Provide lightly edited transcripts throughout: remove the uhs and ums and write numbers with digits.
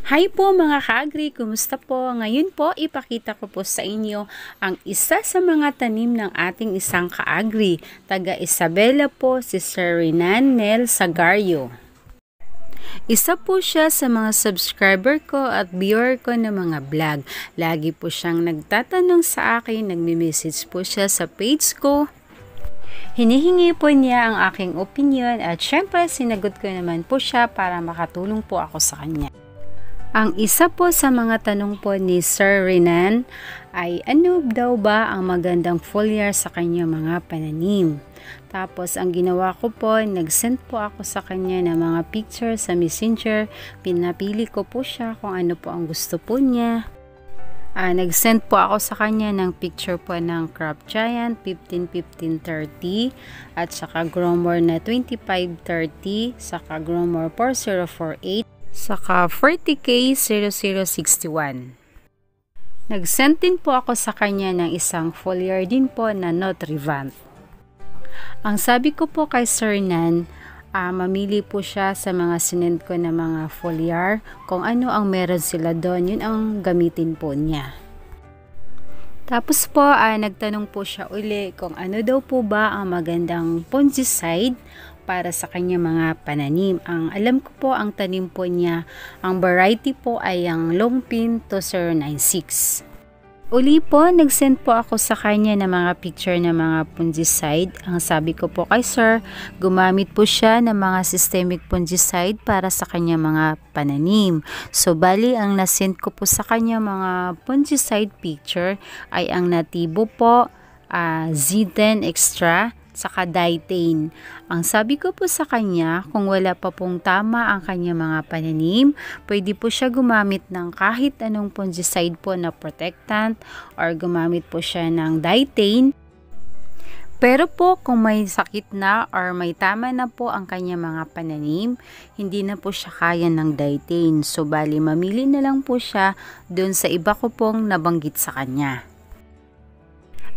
Hi po mga ka-agri, kumusta po? Ngayon po ipakita ko po sa inyo ang isa sa mga tanim ng ating isang ka-agri. Taga Isabela po si Sir Renan Nel Sagario. Isa po siya sa mga subscriber ko at viewer ko ng mga vlog. Lagi po siyang nagtatanong sa akin, nagme-message po siya sa page ko. Hinihingi po niya ang aking opinion at syempre sinagot ko naman po siya para makatulong po ako sa kanya. Ang isa po sa mga tanong po ni Sir Renan ay ano daw ba ang magandang foliar sa kanyang mga pananim. Tapos ang ginawa ko po, nag-send po ako sa kanya ng mga picture sa Messenger. Pinapili ko po siya kung ano po ang gusto po niya. Nag-send po ako sa kanya ng picture po ng Crop Giant 15-15-30 at saka Gromor na 25-30, saka Gromor 4048, saka 40K 0061. Nag-send din po ako sa kanya ng isang foliar din po na Nutrivant. Ang sabi ko po kay Sir Nan, mamili po siya sa mga sinend ko na mga foliar. Kung ano ang meron sila doon, yun ang gamitin po niya. Tapos po, nagtanong po siya uli kung ano daw po ba ang magandang fungicide para sa kanya mga pananim. Ang alam ko po, ang tanim po niya, ang variety po ay ang Longpin 2096. Uli po, nag-send po ako sa kanya ng mga picture ng mga fungicide. Ang sabi ko po kay Sir, gumamit po siya ng mga systemic fungicide para sa kanya mga pananim. So, bali, ang nasend ko po sa kanya mga fungicide picture ay ang Nativo po, Z10 Extra, saka Dietane. Ang sabi ko po sa kanya, kung wala pa pong tama ang kanya mga pananim, pwede po siya gumamit ng kahit anong fungicide po na protectant or gumamit po siya ng Dietane. Pero po kung may sakit na or may tama na po ang kanya mga pananim, hindi na po siya kaya ng Dietane. So bali mamili na lang po siya doon sa iba ko pong nabanggit sa kanya.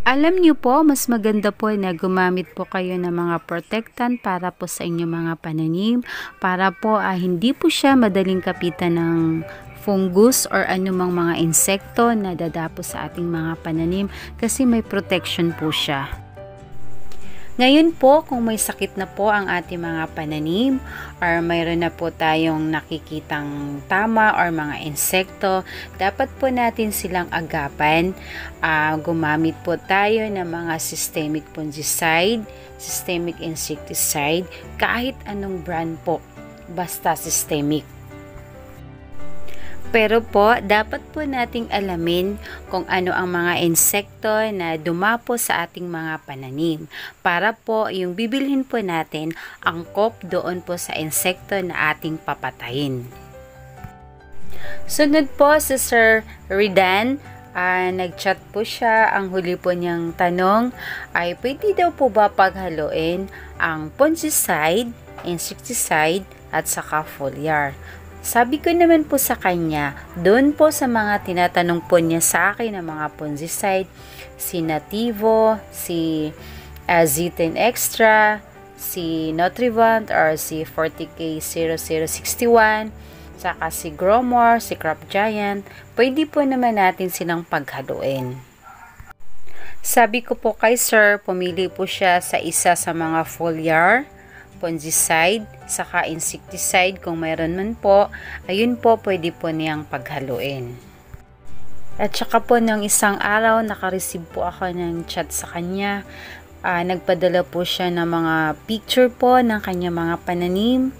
Alam niyo po, mas maganda po na gumamit po kayo ng mga protectant para po sa inyong mga pananim, para po hindi po siya madaling kapitan ng fungus or anumang mga insekto na dadapo sa ating mga pananim kasi may protection po siya. Ngayon po, kung may sakit na po ang ating mga pananim or mayroon na po tayong nakikitang tama or mga insekto, dapat po natin silang agapan. Gumamit po tayo ng mga systemic fungicide, systemic insecticide, kahit anong brand po, basta systemic. Pero po, dapat po nating alamin kung ano ang mga insekto na dumapo sa ating mga pananim. Para po, yung bibilhin po natin, angkop doon po sa insekto na ating papatayin. Sunod po si Sir Redan, nag-chat po siya. Ang huli po niyang tanong ay pwede daw po ba paghaluin ang fungicide, insecticide at saka foliar. Sabi ko naman po sa kanya, doon po sa mga tinatanong po niya sa akin ng mga fungicide, si Nativo, si Z10 Extra, si Nutrivant or si 40K 0061, saka si Gromor, si Crop Giant, pwede po naman natin silang paghaluin. Sabi ko po kay Sir, pumili po siya sa isa sa mga foliar, fungicide, saka insecticide kung mayroon man po, ayun po pwede po niyang paghaluin. At saka po ng isang araw nakareceive po ako ng chat sa kanya. Nagpadala po siya ng mga picture po ng kanya mga pananim,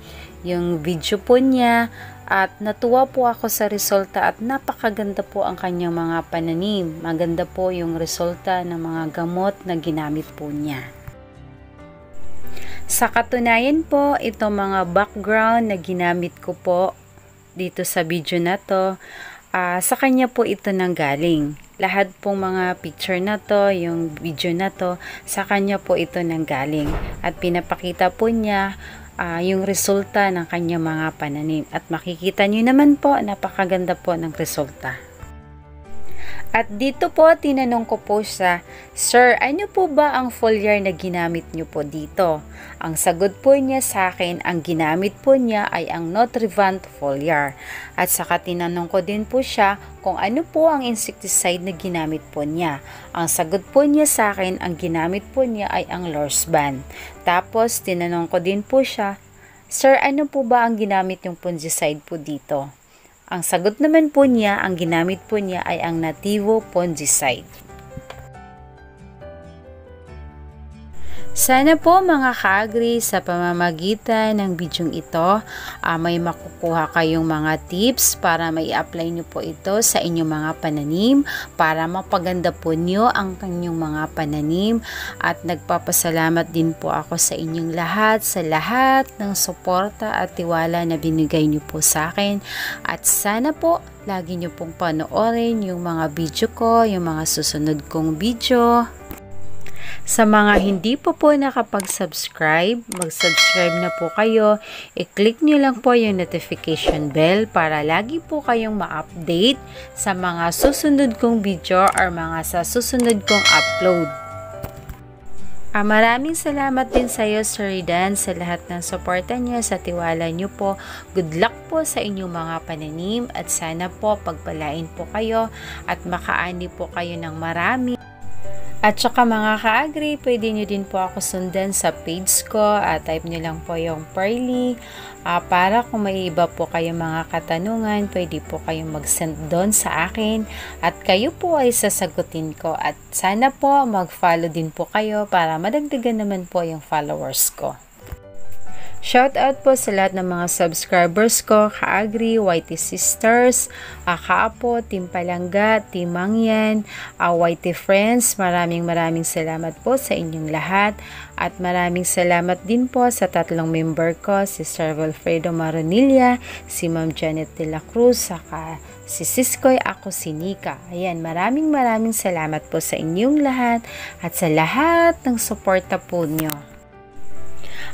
yung video po niya, at natuwa po ako sa resulta at napakaganda po ang kanyang mga pananim. Maganda po yung resulta ng mga gamot na ginamit po niya. Sa katunayan po, itong mga background na ginamit ko po dito sa video na to, sa kanya po ito nanggaling. Lahat pong mga picture na to, yung video na to, sa kanya po ito nanggaling. At pinapakita po niya yung resulta ng kanyang mga pananim. At makikita nyo naman po, napakaganda po ng resulta. At dito po, tinanong ko po siya, Sir, ano po ba ang foliar na ginamit niyo po dito? Ang sagot po niya sa akin, ang ginamit po niya ay ang Nutrivant foliar. At saka tinanong ko din po siya kung ano po ang insecticide na ginamit po niya. Ang sagot po niya sa akin, ang ginamit po niya ay ang Lorsban. Tapos, tinanong ko din po siya, Sir, ano po ba ang ginamit yung fungicide po dito? Ang sagot naman po niya, ang ginamit po niya ay ang Nativo fungicide. Sana po mga ka-agri sa pamamagitan ng bidyong ito may makukuha kayong mga tips para may apply nyo po ito sa inyong mga pananim para mapaganda po nyo ang kanyang mga pananim at nagpapasalamat din po ako sa inyong lahat sa lahat ng suporta at tiwala na binigay nyo po sa akin at sana po lagi nyo pong panoorin yung mga video ko, yung mga susunod kong video. Sa mga hindi po nakapag-subscribe, mag-subscribe na po kayo. I-click nyo lang po yung notification bell para lagi po kayong ma-update sa mga susunod kong video or mga sa susunod kong upload. Maraming salamat din sa iyo, Sir Dan, sa lahat ng suporta niyo, sa tiwala niyo po. Good luck po sa inyong mga pananim at sana po pagpalain po kayo at makaani po kayo ng marami. At saka mga ka-agri, pwede nyo din po ako sundan sa page ko. Type nyo lang po yung Pearly. Para kung may iba po kayong mga katanungan, pwede po kayong mag-send doon sa akin. At kayo po ay sasagutin ko. At sana po mag-follow din po kayo para madagdagan naman po yung followers ko. Shout out po sa lahat ng mga subscribers ko, Ka-Agri, YT Sisters, Kaapo, Team Palangga, Team Mangyan, YT Friends. Maraming salamat po sa inyong lahat. At maraming salamat din po sa tatlong member ko, si Sir Wilfredo Maronilla, si Ma'am Janet de la Cruz, saka si Siskoy, ako si Nika. Ayan, maraming salamat po sa inyong lahat at sa lahat ng suporta po nyo.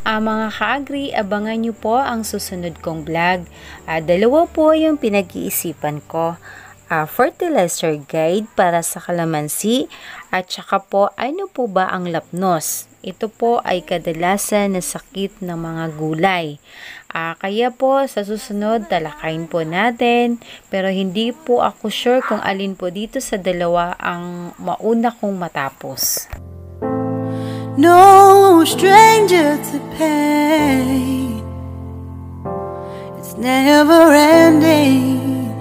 Mga ka-agri, abangan nyo po ang susunod kong vlog. Dalawa po yung pinag-iisipan ko. Fertilizer guide para sa kalamansi at saka po ano po ba ang lapnos. Ito po ay kadalasan na sakit ng mga gulay. Kaya po sa susunod talakayin po natin pero hindi po ako sure kung alin po dito sa dalawa ang mauna kong matapos. No stranger to pain. It's never ending.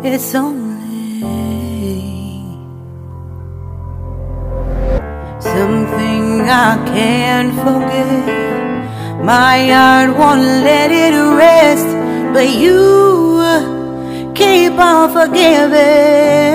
It's only something I can't forget. My heart won't let it rest, but you keep on forgiving.